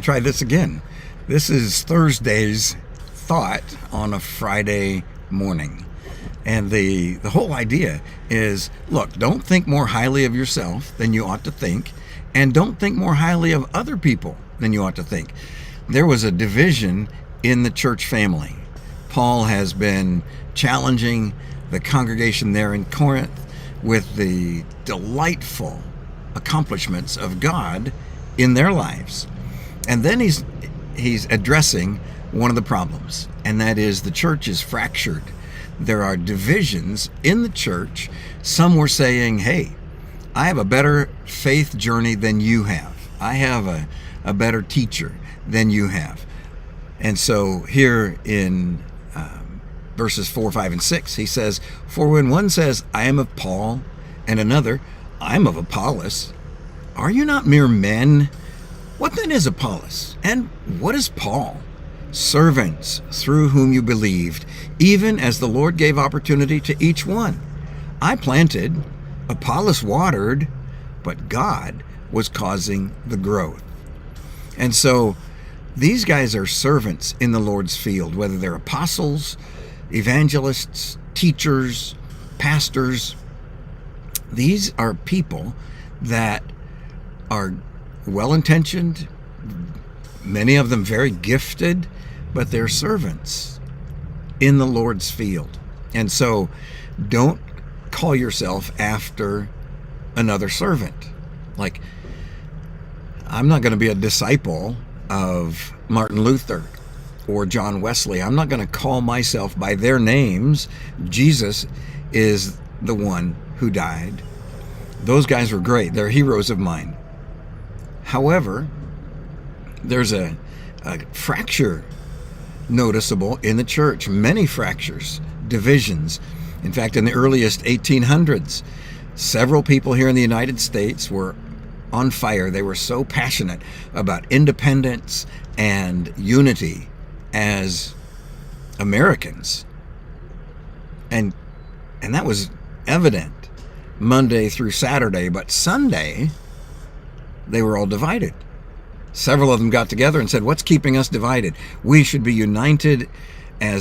Try this again. This is Thursday's thought on a Friday morning. And the whole idea is, look, don't think more highly of yourself than you ought to think, and don't think more highly of other people than you ought to think. There was a division in the church family. Paul has been challenging the congregation there in Corinth with the delightful accomplishments of God in their lives. And then he's addressing one of the problems, and that is the church is fractured. There are divisions in the church. Some were saying, hey, I have a better faith journey than you have. I have a better teacher than you have. And so here in verses 4, 5, and 6, he says, for when one says, I am of Paul, and another, I am of Apollos, are you not mere men? What then is Apollos? And what is Paul? Servants through whom you believed, even as the Lord gave opportunity to each one. I planted, Apollos watered, but God was causing the growth. And so these guys are servants in the Lord's field, whether they're apostles, evangelists, teachers, pastors. These are people that are well-intentioned, many of them very gifted, but they're servants in the Lord's field. And so don't call yourself after another servant. Like, I'm not going to be a disciple of Martin Luther or John Wesley. I'm not going to call myself by their names. Jesus is the one who died. Those guys were great. They're heroes of mine. However, there's a fracture noticeable in the church. Many fractures, divisions. In fact, in the earliest 1800s, several people here in the United States were on fire. They were so passionate about independence and unity as Americans. And that was evident Monday through Saturday, but Sunday, they were all divided. Several of them got together and said, what's keeping us divided? We should be united as